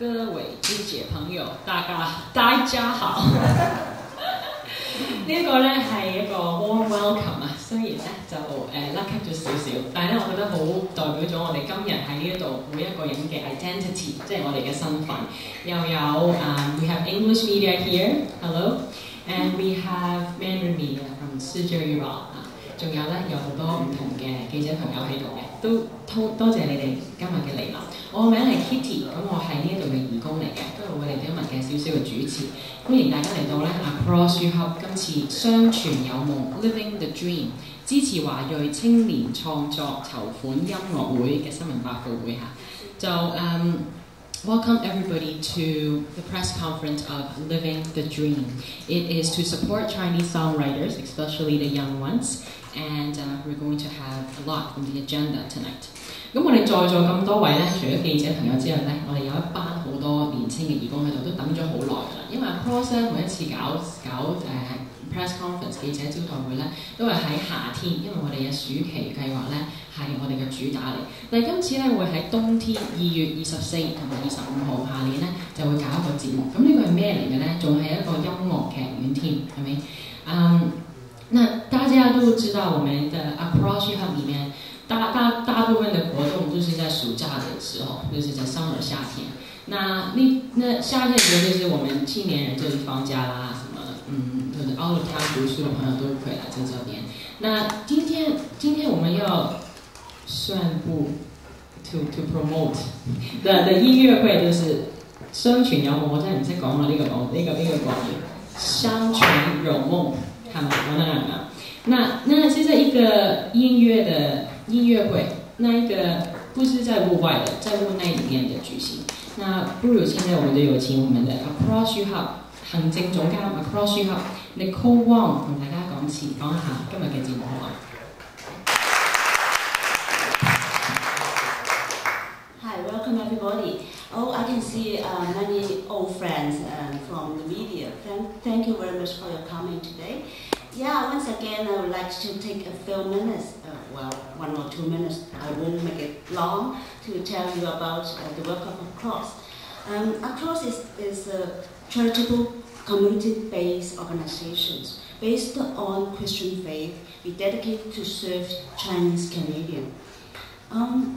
各位姐姐朋友，大家好。呢一個咧係一個 warm welcome 啊，雖然咧就甩咳咗少少，但係咧我覺得好代表咗我哋今日喺呢一度每一個人嘅 identity， 即係我哋嘅身份。又有we have English media here, hello, and we have Mandarin media from 相傳有夢啊，仲有咧有好多唔同嘅記者朋友喺度嘅，都多謝你哋今日嘅嚟臨。我個名係 Kitty， 咁我係呢一度嘅義工嚟嘅，都係我哋今日嘅少少嘅主持。歡迎大家嚟到咧 Across You Hub 今次相傳有夢 Living the Dream 支持華裔青年創作籌款音樂會嘅新聞發佈會嚇。就welcome everybody to the press conference of Living the Dream. It is to support Chinese songwriters, especially the young ones, and we're going to have a lot on the agenda tonight. 咁我哋在座咁多位咧，除咗記者朋友之外咧，我哋有一班好多年青嘅義工喺度，都等咗好耐㗎啦。因為 Across 咧每一次搞press conference 記者招待會咧，都係喺夏天，因為我哋嘅暑期計劃咧係我哋嘅主打嚟。但係今次咧會喺冬天2月24同埋25號下年咧就會搞一個節目。咁呢個係咩嚟嘅咧？仲係一個音樂劇院添，係咪？那大家都知道我們的 Across You Hub 裡面。大部分的活動就是在暑假的時候，就是在 summer 夏天。那夏天的時候，就是我們青年人就是放假啦，什麼就是 out of town 讀書的朋友都可以來在這邊。那今天我們要宣布 to promote 的音樂會就是相傳有夢，我真係唔識講啦呢個國語，相傳有夢，係咪？我能講嗎？那現在一個音樂會，那一個不是在戶外的，在戶內裡面的舉行。那不如現在我們就有請我們的 Across You Hub 行政總監 Across You Hub Nicole Wong 同大家講一下今日嘅節目好嗎？ Hi, welcome everybody. Oh, I can see many old friends from the media. Thank you very much for your coming today. Yeah, once again, I would like to take a few minutes, 1 or 2 minutes, I won't make it long, to tell you about the work of Across. Across is a charitable community-based organization based on Christian faith. We dedicate to serve Chinese Canadians.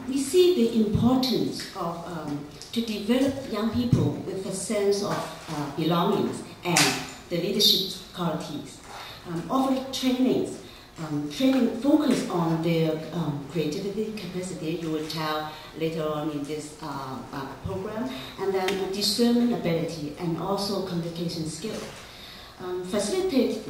We see the importance of to develop young people with a sense of belongings and the leadership qualities. Offering training focus on their creativity capacity, you will tell later on in this program, and then discernment ability and also communication skill. Facilitate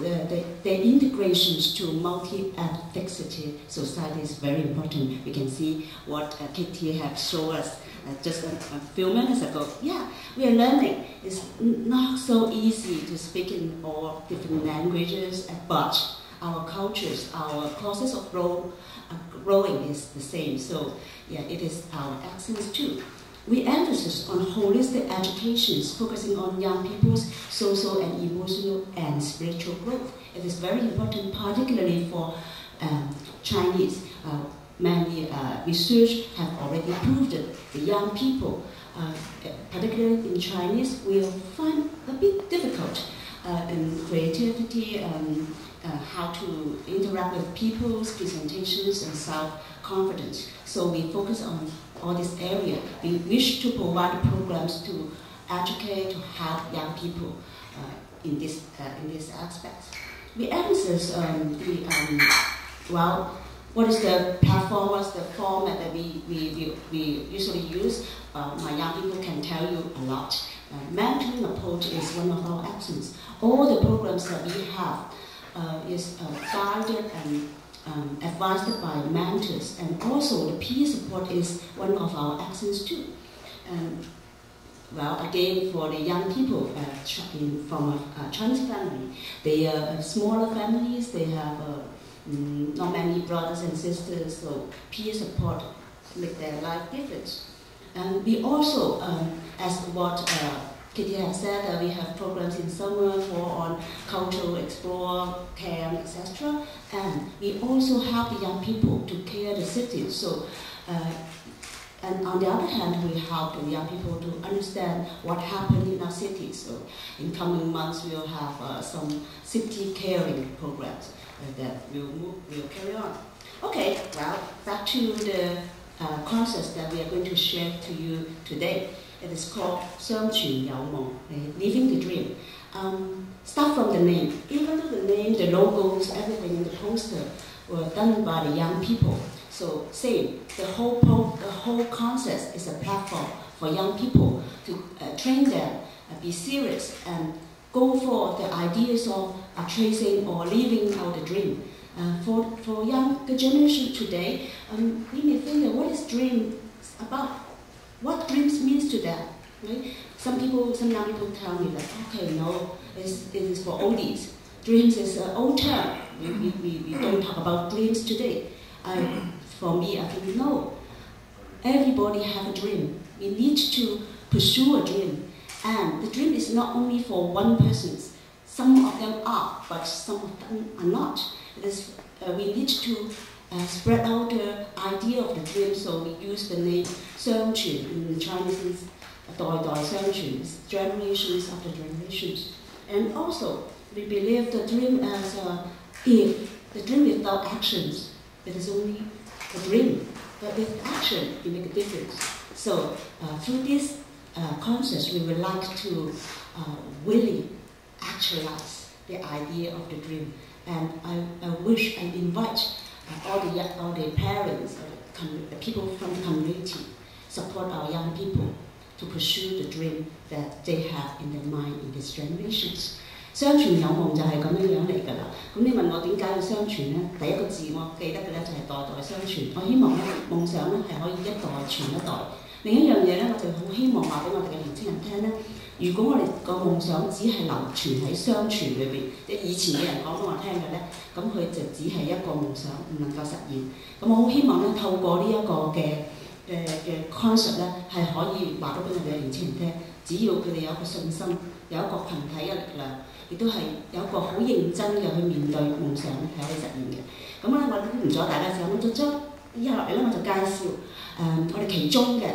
the integrations to multi-ethnicity society is very important. We can see what Kitty have shown us just a few minutes ago. Yeah, we are learning. It's not so easy to speak in all different languages, but our cultures, our process of growing is the same. So yeah, it is our accents too. We emphasize on holistic education, focusing on young people's social and emotional and spiritual growth. It is very important, particularly for Chinese. Many research have already proved that the young people, particularly in Chinese, will find a bit difficult in creativity, how to interact with people's presentations and self-confidence. So we focus on all this area. We wish to provide programs to educate, to help young people in this aspect. We emphasize what is the platform, what's the format that we usually use. My young people can tell you a lot. Mentoring approach is one of our actions. All the programs that we have is guided and advised by mentors, and also the peer support is one of our actions too. Again, for the young people from a Chinese family, they are smaller families, they have not many brothers and sisters, so peer support make their life difference. And we also, as what Kitty has said, we have programs in summer on cultural explore, camp, etc. And we also help the young people to care the city. So And on the other hand, we help the young people to understand what happened in our cities. So in coming months, we'll have some city caring programs that will carry on. Okay, well, back to the concept that we are going to share to you today. It is called 相傳有夢, living the dream. Start from the name. Even though the name, the logos, everything in the poster were done by the young people. So same, the whole concept is a platform for young people to train them, be serious, and go for the ideas of tracing or living out the dream. For younger generation today, we may think that what is dream about? What dreams means to them? Right? Some young people tell me that, okay, no, it is for oldies. Dreams is an old term. We don't talk about dreams today. For me, I think no. Everybody have a dream. We need to pursue a dream. And the dream is not only for one person. Some of them are, but some of them are not. We need to spread out the idea of the dream, so we use the name 相傳. In Chinese is 代代相傳, generations after generations. And also, we believe the dream as if the dream without actions, it is only a dream. But with action, we make a difference. So through this concept, we would like to really actualize the idea of the dream. And I wish and invite all the parents, the people from the community, support our young people to pursue the dream that they have in their mind in these generations. 相傳有夢就係咁樣嚟㗎啦。咁你問我點解要相傳呢？第一個字我記得嘅咧就係代代相傳。我希望咧夢想咧係可以一代傳一代。另一樣嘢咧，我就好希望話俾我哋嘅年輕人聽咧。如果我哋個夢想只係流傳喺相傳裏邊，即係以前嘅人講俾我聽嘅咧，咁佢就只係一個夢想，唔能夠實現。咁我好希望咧，透過呢一個嘅concept 咧，係可以話到俾我哋嘅年輕人聽，只要佢哋有一個信心，有一個群體嘅力量，亦都係有一個好認真嘅去面對夢想咧，係可以實現嘅。咁咧，我唔阻大家時間，我就將以下落嚟咧，我就介紹我哋其中嘅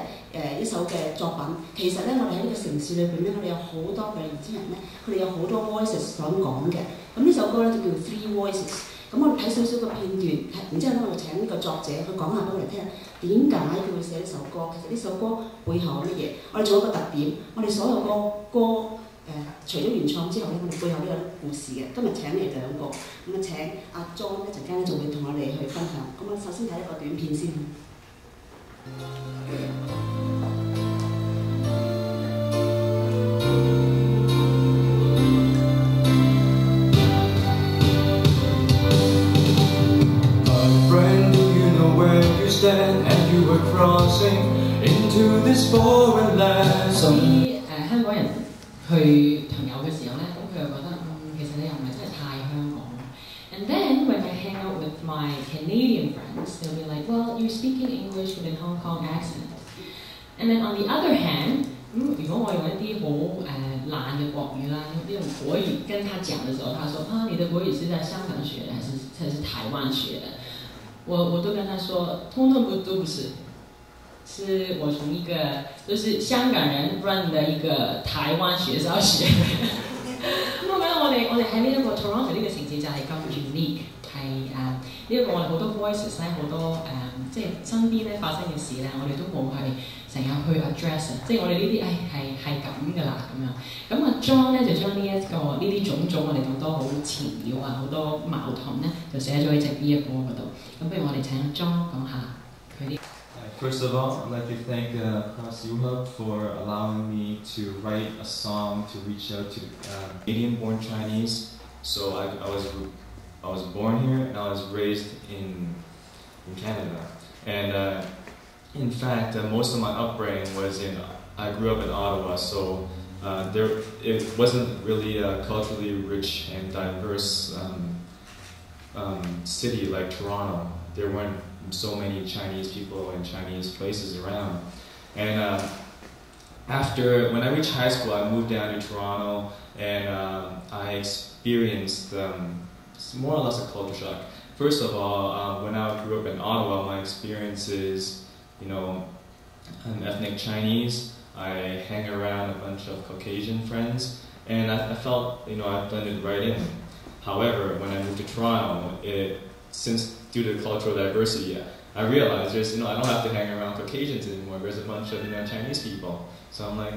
一首嘅作品。其實咧，我哋喺呢個城市裏邊咧，我哋有好多嘅年輕人咧，佢哋有好多 voices 想講嘅。咁呢首歌咧就叫 Three Voices。咁我哋睇少少嘅片段，然之後咧我就請呢個作者佢講下俾我哋聽點解佢會寫呢首歌。其實呢首歌背後有乜嘢？我哋仲有一個特點，我哋所有歌除咗原創之後咧，我哋背後都有故事嘅。今日請嚟兩個，咁啊請阿 John 一陣間咧就會同我哋去分享。咁我首先睇一個短片先。And you were crossing into this foreign land. 啲香港人去朋友嘅時候咧，咁佢又覺得其實你又唔係真係太香港。And then when I hang out with my Canadian friends, they'll be like, well, you're speaking English with a Hong Kong accent. And then on the other hand, 如果我用一啲好爛嘅國語啦，用國語跟他講嘅時候，他說啊，你的國語是在香港學的，還是台灣學的？我都跟他說，通通都不是，是我從一個就是香港人 run 的一個台灣學校學的。咁我覺得我哋喺呢一個 Toronto 呢個城市就係咁 unique， 係呢一個我哋好多 voices 咧，好多即係身邊咧發生嘅事咧，我哋都冇係成日去 address， 即係我哋呢啲係咁㗎啦咁樣。咁阿 John 咧就將呢啲種種我哋咁多好纏繞啊，好多矛盾咧，就寫咗喺隻 B 歌嗰度。咁不如我哋請 John 講下佢啲。First of all, I'd like to thank Hub for allowing me to write a song to reach out to Canadian-born Chinese. So I was born here and I was raised in Canada. And in fact, most of my upbringing was I grew up in Ottawa, so it wasn't really a culturally rich and diverse city like Toronto. There weren't so many Chinese people and Chinese places around. And when I reached high school, I moved down to Toronto, and I experienced more or less a culture shock. First of all, when I grew up in Ottawa, my experiences, I'm ethnic Chinese. I hang around a bunch of Caucasian friends, and I felt, I blended right in. However, when I moved to Toronto, since due to cultural diversity, I realized I don't have to hang around Caucasians anymore. There's a bunch of Chinese people, so I'm like,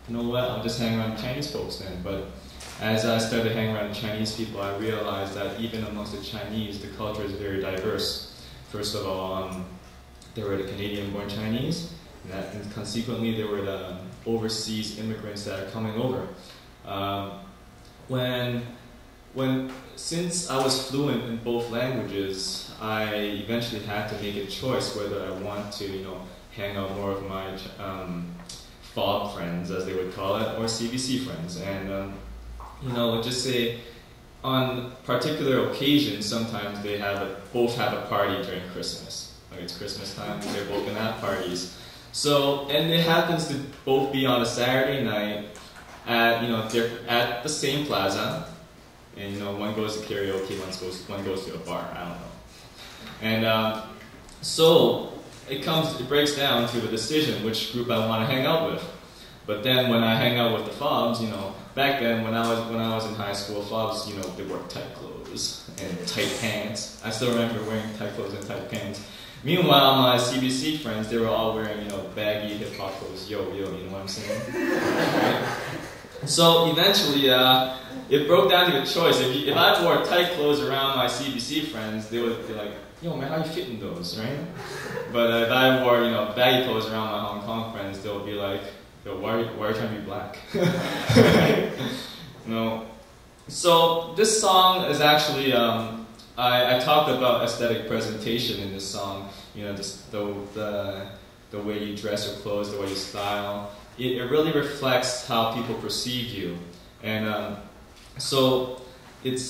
you know what? I'll just hang around Chinese folks then. But as I started hanging around Chinese people, I realized that even amongst the Chinese, the culture is very diverse. First of all, there were the Canadian-born Chinese, and consequently there were the overseas immigrants that are coming over. Since I was fluent in both languages, I eventually had to make a choice whether I want to, hang out more with my FOB friends, as they would call it, or CBC friends. And just say, on particular occasions, sometimes they both have a party during Christmas. Like it's Christmas time, they're both gonna have parties. So, and it happens to both be on a Saturday night they're at the same plaza, and one goes to karaoke, one goes to a bar. I don't know. And so it breaks down to a decision which group I want to hang out with. But then when I hang out with the FOBs, back then when I was in high school, FOBs, they wore tight clothes and tight pants. I still remember wearing tight clothes and tight pants. Meanwhile, my CBC friends, they were all wearing, baggy hip hop clothes, you know what I'm saying? Right? So eventually, it broke down to a choice. If I wore tight clothes around my CBC friends, they would be like, yo man, how you fit in those, right? But if I wore, baggy clothes around my Hong Kong friends, they'll be like, yo, why are you trying to be black? So this song is actually, I talked about aesthetic presentation in this song, the way you dress your clothes, the way you style. It really reflects how people perceive you. And so it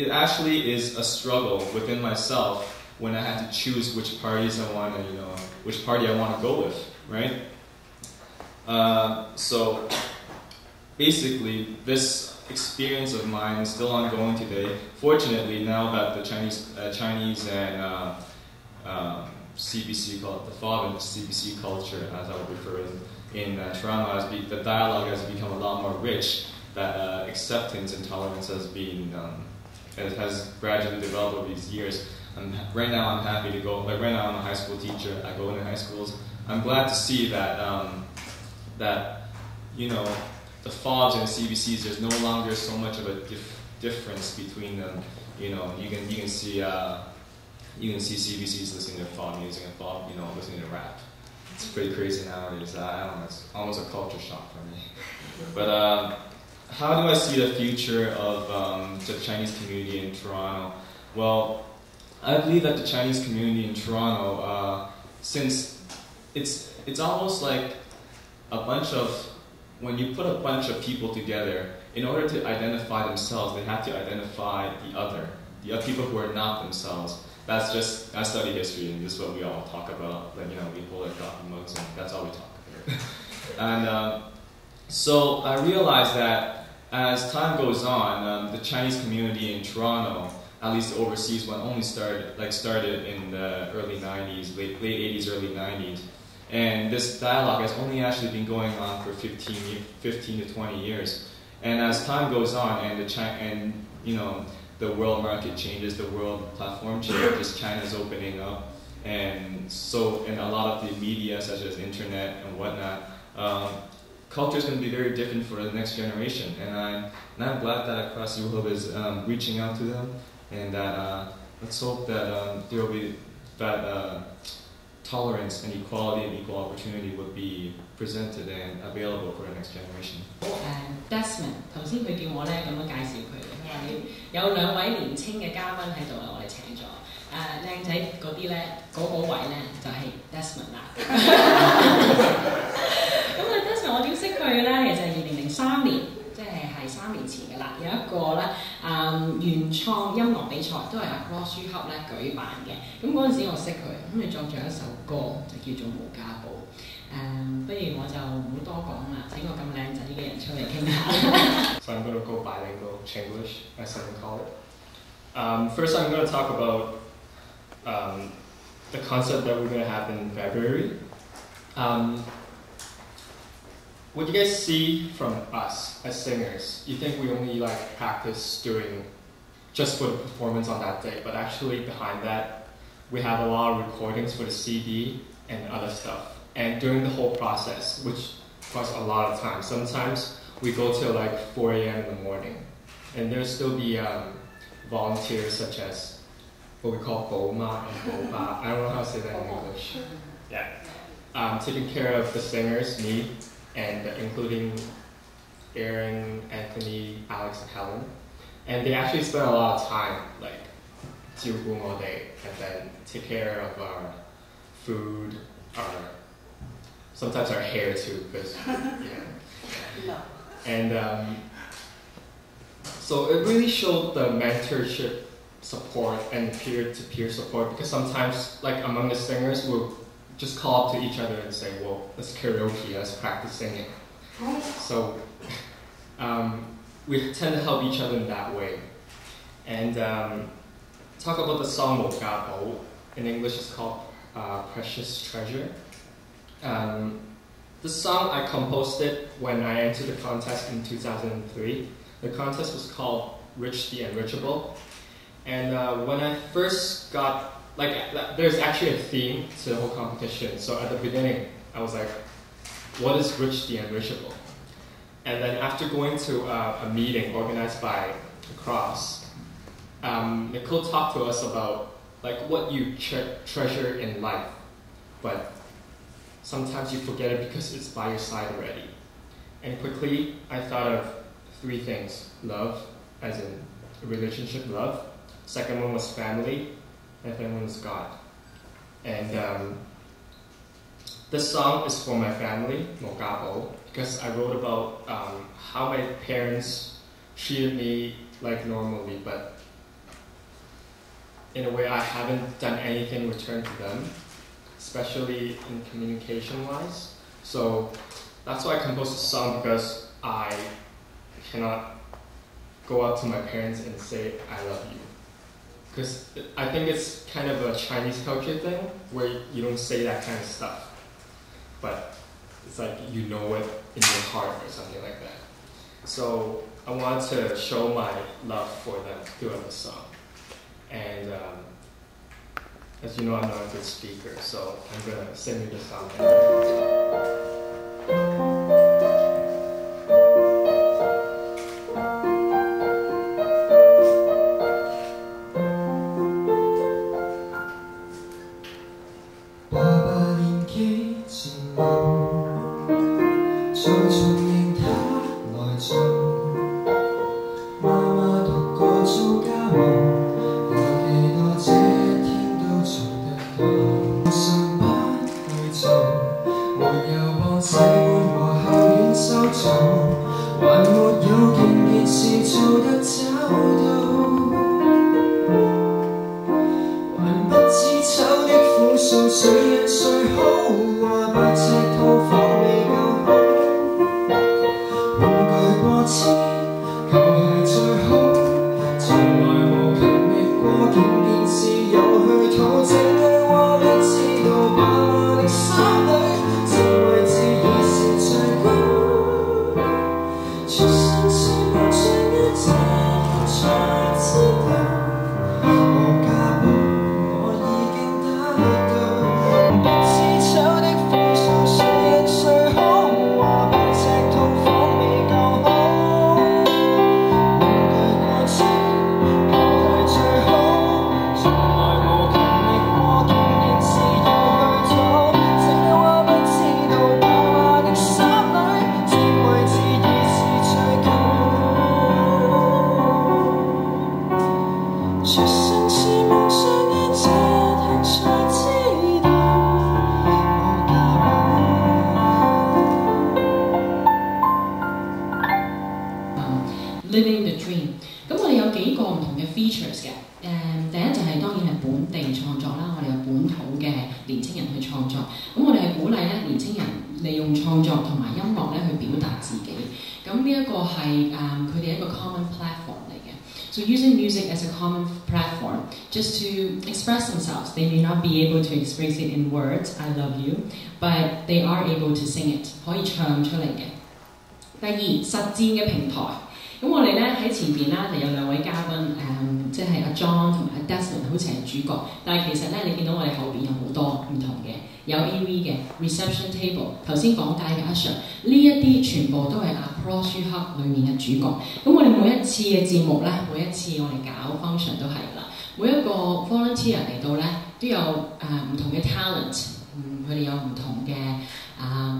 actually is a struggle within myself when I had to choose which parties which party I want to go with, right? So basically, this experience of mine is still ongoing today. Fortunately, now that the Chinese and CBC, the FOB and CBC culture, as I would refer in Toronto, the dialogue has become a lot more rich. That acceptance and tolerance has gradually developed over these years. Right now, I'm happy to go. Like right now, I'm a high school teacher. I go into high schools. I'm glad to see that the FOBs and CBCs, there's no longer so much of a difference between them. You can see CBCs listening to FOB music and FOB listening to rap. It's pretty crazy nowadays. I don't know. It's almost a culture shock for me. But how do I see the future of the Chinese community in Toronto? Well, I believe that the Chinese community in Toronto, since it's almost like when you put a bunch of people together, in order to identify themselves, they have to identify the other people who are not themselves. I study history, and this is what we all talk about. Like, we hold our coffee mugs, and that's all we talk about. And so I realized that as time goes on, the Chinese community in Toronto, at least the overseas one, only started in the early 90s, late 80s, early 90s. And this dialogue has only actually been going on for 15 to 20 years. And as time goes on, and the world market changes, the world platform changes, China's opening up, and a lot of the media, such as internet and whatnot, culture is going to be very different for the next generation. And I'm glad that Across UHub is reaching out to them, and that let's hope that there will be that tolerance and equality and equal opportunity would be presented and available for the next generation. Desmond 頭先佢叫我咧咁樣介紹佢嘅，佢話有兩位年青嘅嘉賓喺度啊，我哋請咗靚仔嗰啲咧，嗰位咧就係 Desmond 啦。咁Desmond 我點識佢咧？其實係2003年，即係3年前嘅啦。有一個咧原創音樂比賽，都係Across UHub咧舉辦嘅。咁嗰陣時我識佢，咁佢作咗一首歌就叫做《無家寶》。不如我就唔好多講啦，請個咁靚仔嘅人出嚟傾下。So I'm going to go bilingual, Chinglish, as some call it. First, I'm going to talk about the concept that we're going to have in February. What you guys see from us as singers, you think we only like practice just for the performance on that day, but actually behind that, we have a lot of recordings for the CD and other stuff. And during the whole process, which costs a lot of time, sometimes we go till like 4 a.m. in the morning. And there'll still be volunteers such as what we call Boma and Boba. I don't know how to say that in English. Yeah. Taking care of the singers, me, and including Aaron, Anthony, Alex, and Helen. And they actually spend a lot of time, like, jiugung all day, and then take care of our food, sometimes our hair too, because, No. And so it really showed the mentorship support and peer-to-peer support, because sometimes, like among the singers, we'll just call up to each other and say, well, let's karaoke, let's practice singing. So we tend to help each other in that way. And talk about the song Mo Ga Bo. In English it's called Precious Treasure. The song, I composed it when I entered the contest in 2003. The contest was called Rich the Enrichable. And when I first got, there's actually a theme to the whole competition. So at the beginning, I was like, what is Rich the Enrichable? And then after going to a meeting organized by the Cross, Nicole talked to us about what you treasure in life, but sometimes you forget it because it's by your side already. And quickly, I thought of 3 things. Love, as in relationship love. Second one was family, and third one was God. And this song is for my family, Mo Ga Bo, because I wrote about how my parents treated me like normally, but in a way I haven't done anything in return to them, especially in communication-wise. So that's why I composed the song, because I cannot go up to my parents and say, I love you. Because I think it's kind of a Chinese culture thing, where you don't say that kind of stuff. But it's like you know it in your heart or something like that. So I wanted to show my love for them throughout the song. And as you know, I'm not a good speaker, so I'm going to sing you the song. Living the dream。咁我哋有幾個唔同嘅 features 嘅。第一就係當然係本地創作啦，我哋有本土嘅年青人去創作。咁我哋係鼓勵咧年青人利用創作同埋音樂咧去表達自己。咁呢一個係佢哋一個 common platform 嚟嘅。So using music as a common platform, just to express themselves. They may not be able to express it in words, I love you, but they are able to sing it. 可以唱出嚟嘅。第二，實戰嘅平台。咁我哋咧喺前邊啦，就有兩位嘉賓，即係阿 John 同埋阿 Desmond， 好似係主角。但係其實咧，你見到我哋後邊有好多唔同嘅，有 AV 嘅 reception table， 頭先講解嘅阿 Sir， 呢一啲全部都係 Across You Hub 裏面嘅主角。咁我哋每一次嘅節目咧，每一次我哋搞 function 都係啦，每一個 volunteer 嚟到咧都有唔同嘅 talent， 佢哋有唔同嘅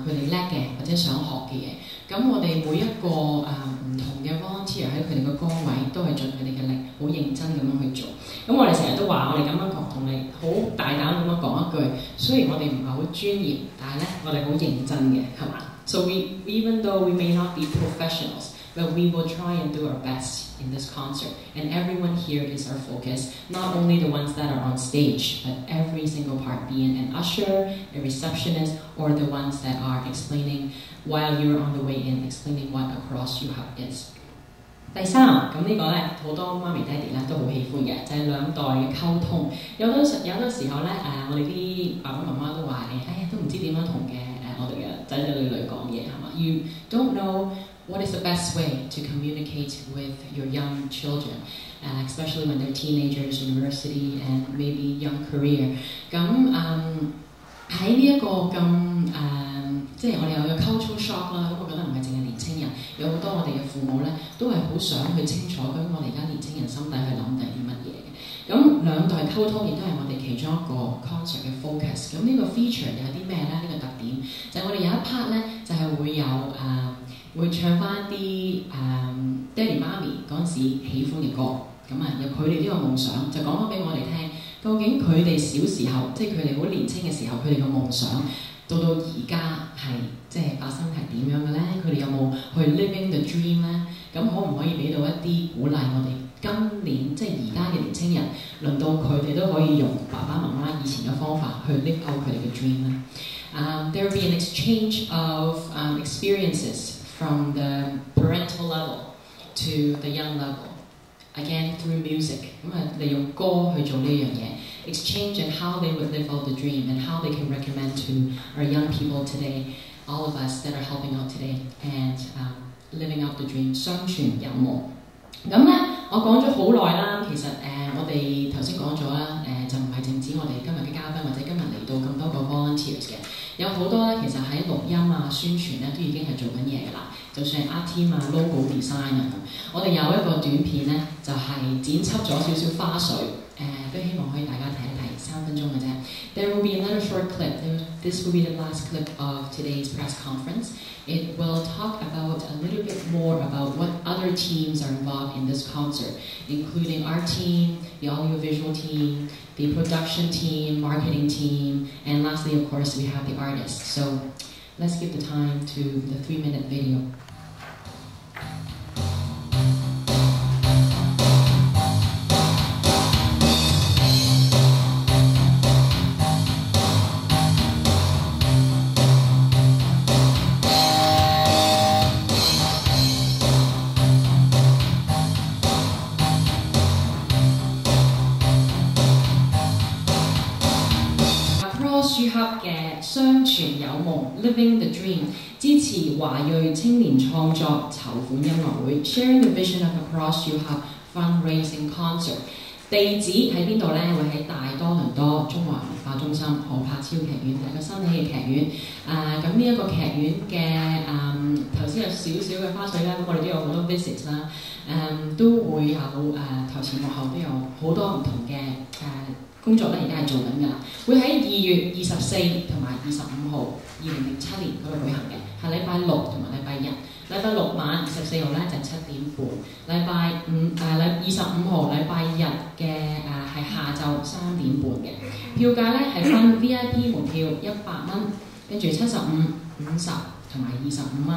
佢哋叻嘅或者想學嘅嘢。咁我哋每一個唔同嘅 volunteer 喺佢哋嘅崗位都係盡佢哋嘅力，好認真咁樣去做。咁我哋成日都話，我哋咁樣同你好大膽咁樣講一句，雖然我哋唔係好專業，但係咧我哋好認真嘅，係嘛 ？So even though we may not be professionals, but we will try and do our best in this concert. And everyone here is our focus, not only the ones that are on stage, but every single part, being an usher, a receptionist, or the ones that are explaining while you're on the way in, explaining what Across You Hub is. 第三，咁呢個咧好多媽咪爹哋咧都好喜歡嘅，就係兩代嘅溝通。有好多時候咧我哋啲爸爸媽媽都話都唔知點樣同我哋嘅仔仔女女講嘢係嘛 ？You don't know what is the best way to communicate with your young children, especially when they're teenagers, university, and maybe young career. 咁喺呢一個咁即係我哋有個 cultural shock 啦。咁我覺得唔係淨係年青人，有好多我哋嘅父母咧都係好想去清楚究竟我哋而家年青人心底去諗定啲乜嘢嘅。咁兩代溝通亦都係我哋其中一個 concert 嘅 focus。咁呢個 feature 有啲咩咧？呢個特點就係我哋有一 part 咧就係會有會唱翻啲爹哋媽咪嗰陣時喜歡嘅歌。咁由佢哋呢個夢想就講翻俾我哋聽，究竟佢哋小時候，即係佢哋好年青嘅時候，佢哋嘅夢想到而家係即係發生係點樣嘅咧？佢哋有冇去 living the dream 咧？咁可唔可以俾到一啲鼓勵我哋今年即係而家嘅年青人，輪到佢哋都可以用爸爸媽媽以前嘅方法去 live out 佢哋嘅 dream 咧？There will be an exchange of experiences from the parental level to the young level. Again, through music. 咁利用歌去做呢樣嘢 exchange and how they would live out the dream and how they can recommend to our young people today, all of us that are helping out today and living out the dream. 相傳有夢。咁咧，我講咗好耐啦。其實我哋頭先講咗啦，就唔係淨止我哋今日嘅嘉賓或者今日嚟到咁多個 volunteers 嘅，有好多咧其實喺錄音宣傳咧都已經係做緊嘢㗎啦。就算係 art team logo design 咁，我哋有一個短片咧，就係剪輯咗少少花絮，都希望可以大家睇一睇，3分鐘嘅啫。There will be another short clip. This will be the last clip of today's press conference. It will talk about a little bit more about what other teams are involved in this concert, including our team, the audiovisual team, the production team, marketing team, and lastly, of course, we have the artists. So let's give the time to the 3-minute video. Across You Hub 嘅相傳有夢 Living the Dream 支持華裔青年創作籌款音樂會 Sharing the Vision of Across You Hub Fundraising Concert 地址喺邊度呢？會喺大多倫多中華文化中心何柏超劇院，係個新起嘅劇院。咁呢一個劇院嘅頭先有少少嘅花絮啦，咁我哋都有好多 visit 啦，都會有台前幕後都有好多唔同嘅工作咧，而家係做緊㗎啦，會喺2月24同埋25號2007年嗰度舉行嘅，係禮拜6同埋禮拜日。禮拜6晚24號咧就7點半，禮拜25號禮拜日嘅係下晝3點半嘅。票價咧係分 VIP 門票100蚊，跟住75、50同埋25蚊。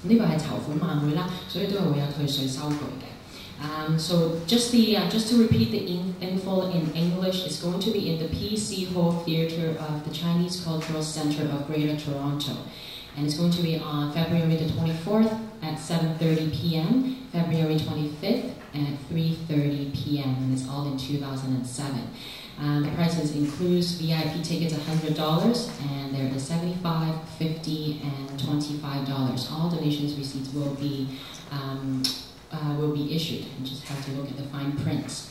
呢個係籌款晚會啦，所以都係會有退稅收據嘅。So just to repeat the info in English, it's going to be in the PC Hall Theatre of the Chinese Cultural Centre of Greater Toronto. And it's going to be on February the 24th at 7:30 p.m., February 25th at 3:30 p.m. and it's all in 2007. The prices includes VIP tickets $100 and there is $75, $50, and $25. All donations receipts will be issued. You just have to look at the fine prints.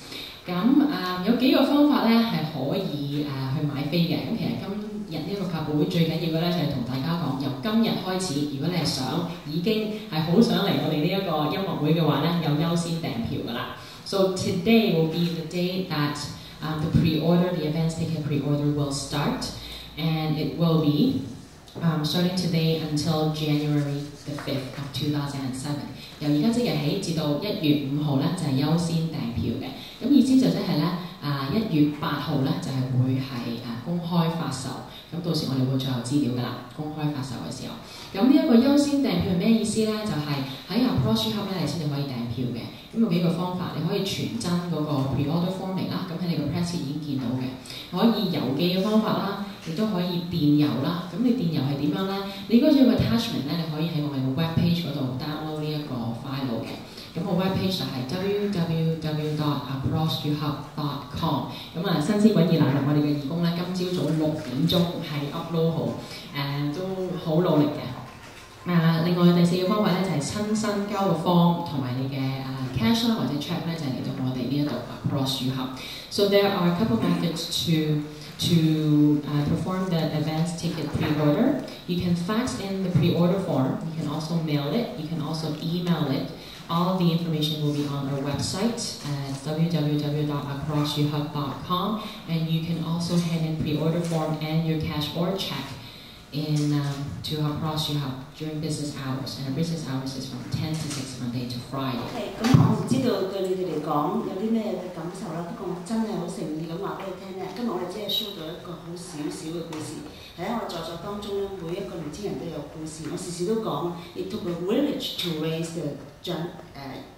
有幾個方法咧係可以去買飛嘅。咁其實今日呢個發佈會最緊要嘅咧就係同大家講，由今日開始，如果你係想已經係好想嚟我哋呢一個音樂會嘅話咧，有優先訂票㗎啦。So today will be the day that the pre-order, the advance ticket pre-order will start, and it will be starting today until January the 5th of 2007. 由而家即日起至到1月5號咧就係優先訂票嘅。咁意思就即係咧1月8號咧就係會係公開發售。咁到時我哋會再有資料㗎啦，公開發售嘅時候。咁呢一個優先訂票係咩意思咧？就係喺Approach Hub咧，你先至可以訂票嘅。咁有幾個方法，你可以傳真嗰個 pre-order form 嚟啦，咁喺你個 press kit 已經見到嘅。可以郵寄嘅方法啦，亦都可以電郵啦。咁你電郵係點樣咧？你嗰種嘅 attachment 咧，你可以喺我哋個 web page 嗰度 download 呢一個 file 嘅。咁個 web page 就係 www.approachuhub.com。咁新鮮滾熱辣我哋嘅義工咧，今朝早6點鐘係 upload 好，都好努力嘅。另外第4個方法咧就係親身交個 form 同埋你嘅cash 啦或者 check 咧就係嚟到我哋呢一度 Approach Hub。So there are a couple methods to perform the advance ticket pre-order. You can fax in the pre-order form. You can also mail it. You can also email it. All the information will be on our website at www.approachuhub.com, and you can also hand in pre-order form and your cash or check to Approach Hub during business hours, and our business hours is from 10 to 6 Monday to Friday. 咁我唔知道對你哋嚟講有啲咩嘅感受啦，不過我真係好誠意咁話俾你聽咧，今日我哋只係 show 到一個好少少嘅故事。喺我在座當中咧，每一個年輕人都有故事。我時時都講，it took a village to raise the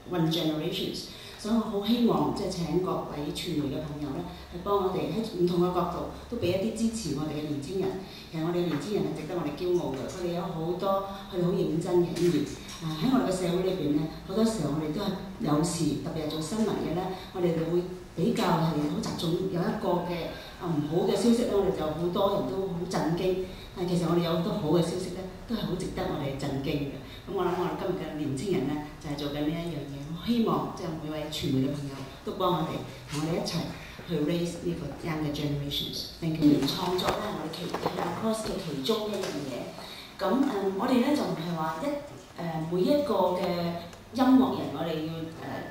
one generations。所以我好希望即係請各位傳媒嘅朋友咧，係幫我哋喺唔同嘅角度都俾一啲支持我哋嘅年輕人。其實我哋嘅年輕人係值得我哋驕傲嘅，佢哋有好多佢哋好認真嘅一面。喺我哋嘅社會裏邊咧，好多時候我哋都係有時特別係做新聞嘅咧，我哋會比較係好集中有一個嘅唔好嘅消息咧，我哋就好多人都好震驚。但其實我哋有好多好嘅消息咧，都係好值得我哋震驚嘅。咁我諗我哋今日嘅年輕人咧，就係做緊呢一樣嘢。我希望即係每位傳媒嘅朋友都幫我哋同我哋一齊去 raise 呢個 younger generations。創作咧，我哋係 Across 嘅其中一樣嘢。咁我哋咧就唔係話每一個嘅音樂人，我哋要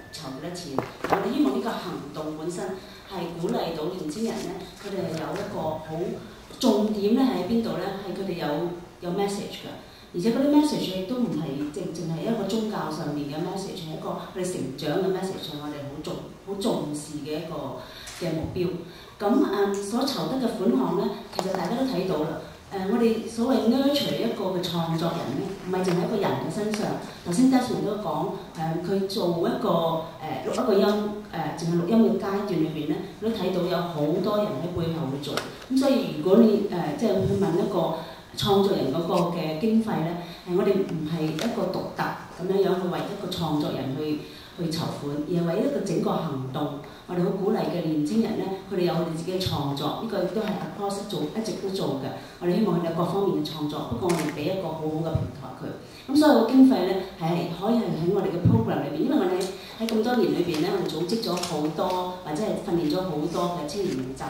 籌幾多錢。我哋希望呢個行動本身係鼓勵到年輕人咧，佢哋係有一個好重點咧喺邊度咧？係佢哋有 message 㗎。而且嗰啲 message 亦都唔係淨係一個宗教上面嘅 message， 係一個佢哋成長嘅 message， 係我哋好重視嘅一個嘅目標。咁所籌得嘅款項咧，其實大家都睇到啦。我哋所謂 nurture 一個嘅創作人咧，唔係淨係一個人嘅身上。頭先 Desmond 都講佢做一個錄一個音淨係錄音嘅階段裏邊咧，都睇到有好多人喺背後去做。咁所以如果你即係去問一個創作人嗰個嘅經費咧，我哋唔係一個獨特咁樣去為一個創作人去籌款，而係為一個整個行動。我哋好鼓勵嘅年輕人咧，佢哋有佢哋自己嘅創作，呢個亦都係 Across 一直都做嘅。我哋希望佢哋有各方面嘅創作，不過我哋俾一個好好嘅平台佢。咁所有嘅經費咧係可以係喺我哋嘅 program 裏邊，因為我哋喺咁多年裏邊咧，我哋組織咗好多或者係訓練咗好多嘅青年領袖。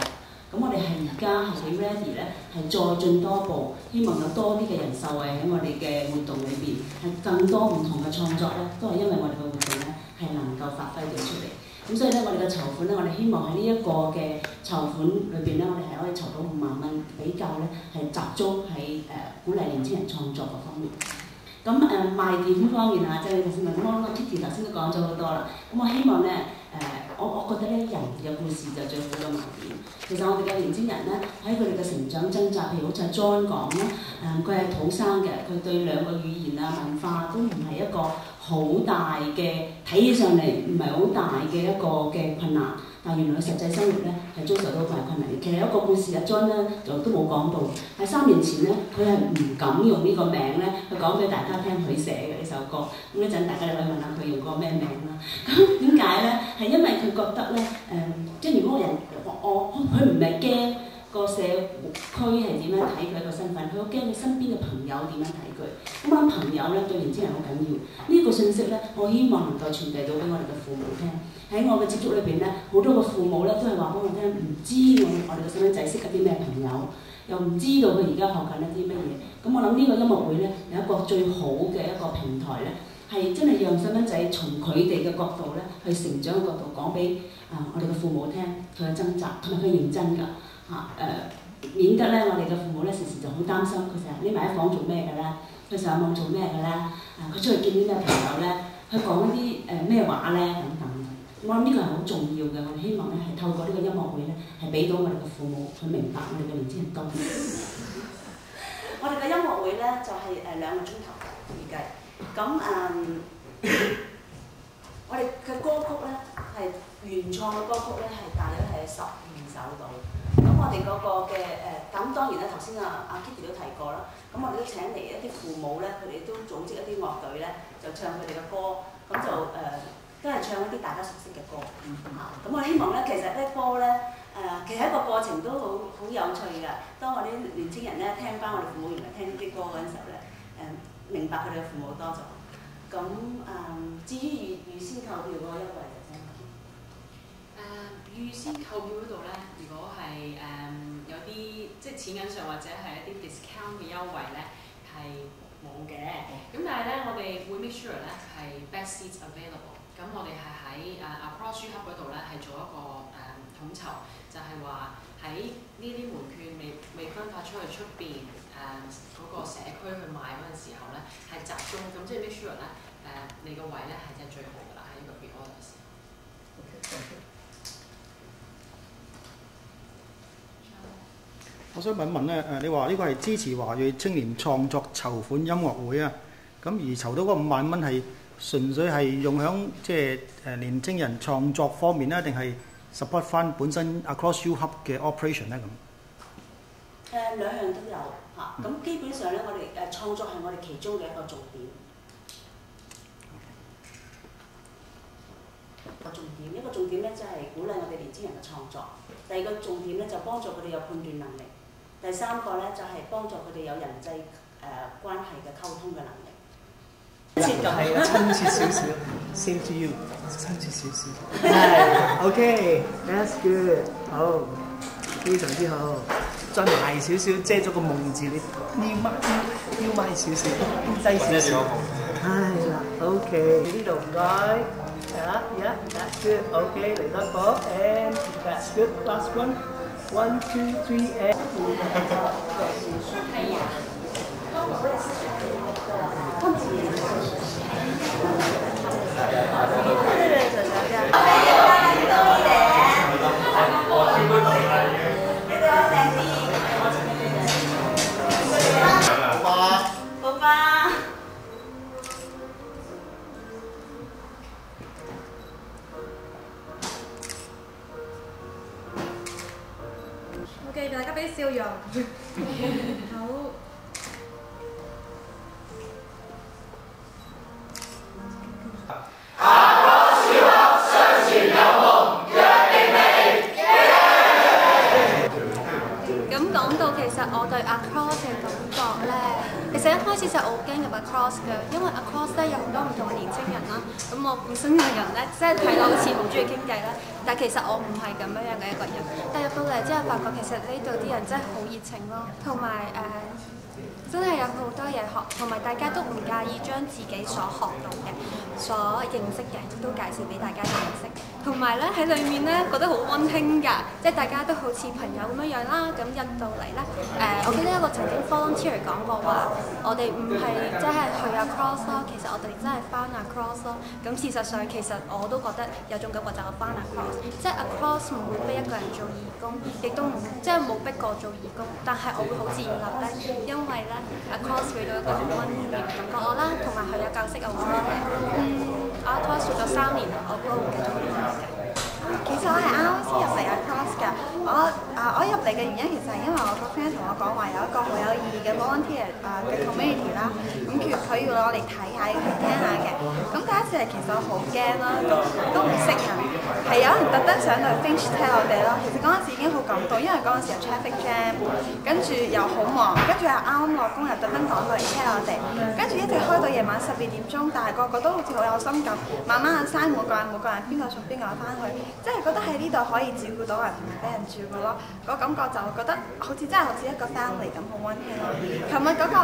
咁我哋係而家係 ready 咧，係再進多步，希望有多啲嘅人受惠喺我哋嘅活動裏邊，係更多唔同嘅創作咧，都係因為我哋嘅活動咧係能夠發揮到出嚟。咁所以咧，我哋嘅籌款咧，我哋希望喺呢一個嘅籌款裏邊咧，我哋係可以籌到5萬蚊，比較咧係集中喺鼓勵年輕人創作嗰方面。咁賣點方面啊，即係頭先Kitty 頭先都講咗好多啦。咁我希望咧我覺得咧人嘅故事就最好嘅賣點。其實我哋嘅年輕人咧喺佢哋嘅成長掙扎，譬如好似阿 John 講啦，佢係土生嘅，佢對2個語言啊文化都唔係一個好好大嘅，睇起上嚟唔係好大嘅一個嘅困難，但係原來佢實際生活咧係遭受到好大困難嘅。其實有一個故事阿 John 咧就都冇講到，喺3年前咧佢係唔敢用呢個名咧去講俾大家聽佢寫嘅呢首歌。咁一陣大家就可以問下佢用過咩名啦。咁點解咧？係因為佢覺得咧即係如果人佢唔係驚個社區係點樣睇佢一個身份，佢好驚佢身邊嘅朋友點樣睇佢。咁我諗朋友咧對年輕人好緊要。呢個信息咧，我希望能夠傳遞到俾我哋嘅父母聽。喺我嘅接觸裏邊咧，好多個父母咧都係話俾我聽，唔知我哋嘅細蚊仔識一啲咩朋友，又唔知道佢而家學緊一啲乜嘢。咁我諗呢個音樂會咧有一個最好嘅一個平台咧，係真係讓細蚊仔從佢哋嘅角度咧去成長嘅角度講俾我哋嘅父母聽，佢嘅掙扎同埋佢認真㗎免得咧我哋嘅父母咧時時就好擔心，佢成日匿埋喺房做咩嘅咧，佢上網做咩嘅咧，佢出去見啲咩朋友咧，佢講一啲咩話咧等等。我諗呢個係好重要嘅，我哋希望咧係透過呢個音樂會咧係俾到我哋嘅父母去明白我哋嘅年輕人多啲。我哋嘅音樂會咧就係2個鐘頭預計，咁我哋嘅歌曲咧係原創嘅歌曲咧係大約係12首到。咁我哋嗰個嘅咁當然啦，頭先阿 Kitty 都提過啦。咁我哋都請嚟一啲父母咧，佢哋都組織一啲樂隊咧，就唱佢哋嘅歌，咁就都係唱一啲大家熟悉嘅歌。咁我希望咧，其實啲歌咧其實一個過程都好有趣㗎。當我啲年青人咧聽翻我哋父母原來聽呢啲歌嗰陣時候咧，明白佢哋嘅父母多咗。咁至於預先購票嗰個優惠就請預先購票嗰度咧，如果係有啲即係錢銀上或者係一啲 discount 嘅優惠咧，係冇嘅。咁但係咧，我哋會 make sure 咧係 best seats available。咁我哋係喺Across U Hub 嗰度咧係做一個統籌，就係話喺呢啲門券未分發出去出邊嗰個社區去賣嗰陣時候咧，係集中咁即係 make sure 咧你個位咧係真係最好㗎啦，喺呢個 pre-order 嘅時候。我想問一問咧，你話呢個係支持華裔青年創作籌款音樂會啊，咁而籌到嗰5萬蚊係純粹係用響即係年青人創作方面咧，定係 support 翻本身 Across U Hub 嘅 operation 咧咁？兩樣都有嚇，咁基本上咧，我哋創作係我哋其中嘅一個重點。一個重點咧就係鼓勵我哋年青人嘅創作。第二個重點咧就幫助佢哋有判斷能力。第3個咧就係幫助佢哋有人際關係嘅溝通嘅能力。係啊，親切少少 ，same to you， 親切少少。係 ，OK，that's good， 好，非常之好。再埋少少，遮咗個夢字，你要埋少少，低少少。係啦 ，OK， 呢度唔該。Yeah, that's good. Okay, 嚟多個 and that's good. Last one. 1, 2, 3, and. OK， 大家俾笑容。好。咁講到其實我對 Across 嘅感覺咧，其實一開始就好驚入 Across 嘅，因為 Across 咧有好多唔同嘅年青人啦。咁我本身個人咧，即係睇到好似好中意傾偈啦，但其實我唔係咁樣嘅一個人。但入到嚟之後，發覺其實呢度啲人真係好熱情咯，同埋真係有好多嘢學，同埋大家都唔介意將自己所學到嘅、所認識嘅都介紹俾大家認識。同埋咧喺裏面咧覺得好溫馨㗎，即係大家都好似朋友咁樣樣啦。咁入到嚟咧，我記得一個曾經 volunteer 講過話，我哋唔係即係去阿 cross 咯，其實我哋真係翻阿 cross 咯。咁事實上其實我都覺得有種感覺就係翻阿 cross，即係阿 cross 唔會逼一個人做義工，亦都唔即係冇逼過做義工，但係我會好自然立咧，因為咧阿 cross 俾到一個好溫暖嘅感覺我啦，同埋佢有教識我好多嘢。我 cross 做咗3年，我都會繼續去嘅。其實我係啱啱先入嚟阿 cross 㗎，我入嚟嘅原因其實係因為我個 friend 同我講話有一個好有意義嘅 volunteer 嘅 community 啦，咁佢要我嚟睇下，要嚟聽下嘅。咁第一次係其實我好驚啦，都唔識人，係有人特登上到嚟 finish 聽我哋咯。其實嗰陣時已經好感動，因為嗰陣時有 traffic jam， 跟住又好忙，跟住又啱啱落工又特登趕過嚟聽我哋，跟住一直開到夜晚12點鐘，但係個個都好似好有心咁，慢慢去刪每個人邊個送邊個翻去。即係覺得喺呢度可以照顧到人同埋俾人照顧咯，個感覺就覺得好似真係好似一個 family 咁好溫馨咯。琴日嗰個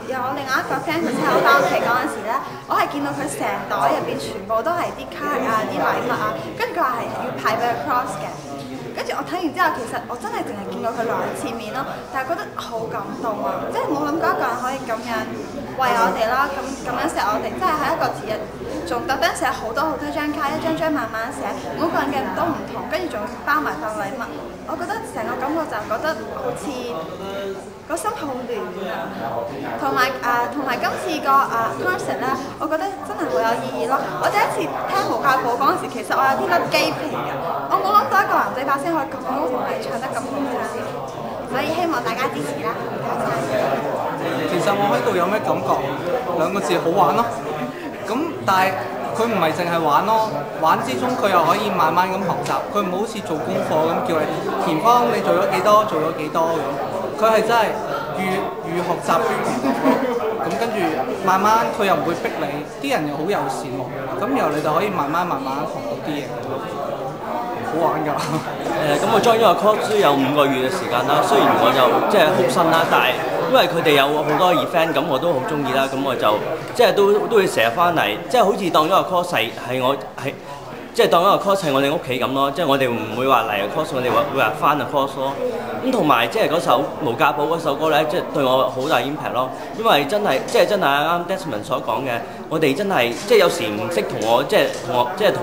有我另外一個 friend 佢車我翻屋企嗰陣時咧，我係見到佢成袋入邊全部都係啲卡啲禮物跟住佢話係要派俾佢 cross 嘅。跟住我睇完之後，其實我真係淨係見過佢2次面咯，但係覺得好感動啊！即係冇諗過一個人可以咁樣為我哋啦，咁樣錫我哋，即係喺一個節日，仲特登寫好多張卡，一張張慢慢寫，每個人嘅都唔同，跟住仲包埋份禮物。我覺得成個感覺就覺得好似個心好暖啊！同埋今次個concert 咧，我覺得真係好有意義咯！我第一次聽無價寶嗰陣時，其實我有啲甩雞皮嘅，我冇諗到一個男仔把聲可以咁高同埋唱得咁好聽，所以希望大家支持啦！其實我喺度有咩感覺？2個字好玩咯。咁但係佢唔係淨係玩咯，玩之中佢又可以慢慢咁學習，佢唔好好似做功課咁叫你填方你做咗幾多咁，佢係真係越學習越唔同咯。咁跟住慢慢佢又唔會逼你，啲人又好友善喎，咁然後你就可以慢慢學到啲嘢，好玩㗎。咁我 join 咗個 course 都有5個月嘅時間啦，雖然我就即係好新啦，但係因為佢哋有好多 event，咁我都好中意啦，咁我就即係都會成日翻嚟，即係好似當咗個 course 係即係當咗個 course 係我哋屋企咁咯，即係我哋唔會話嚟個 course， 我哋會話翻個 course 咯。咁同埋即係嗰首無價寶嗰首歌咧，即係對我好大 impact 咯，因為真係啱 Desmond 所講嘅，我哋真係即係有時唔識同我同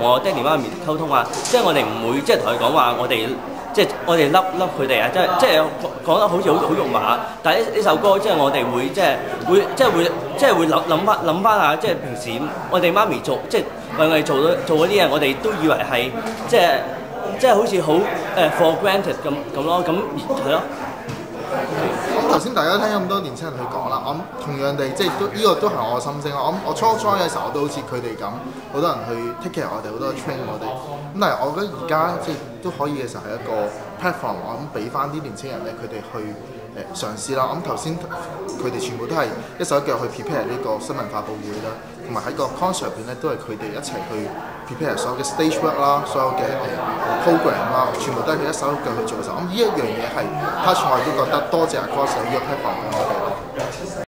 我爹哋媽咪溝通啊，即係我哋唔會即係同佢講話我哋。即係我哋笠佢哋啊！即係講得好似好肉麻，但係呢首歌即係我哋會會諗翻下，即係平時我哋媽咪做即係為我哋做嗰啲嘢，我哋都以為係即係好似好for granted 咁咯，咁係咯。咁頭先大家聽咁多年青人去講啦，我諗同樣地即係呢個都係我嘅心聲。我初 join 嘅時候我都好似佢哋咁，好多人去 take care 我哋，好多人 train 我哋。咁但係我覺得而家即係都可以嘅時候係一個 platform， 我諗俾翻啲年青人咧，佢哋去嘗試啦。咁頭先佢哋全部都係一手一腳去 prepare 呢個新文化報會啦，同埋喺個 concert 入邊咧都係佢哋一齊去 prepare 所有嘅 stage work 啦，所有嘅program 啦，全部都係佢一手一腳去做嘅時候。咁呢一樣嘢係 touch 我哋都覺得多謝阿 Cross 呢個 platform 俾我哋咯。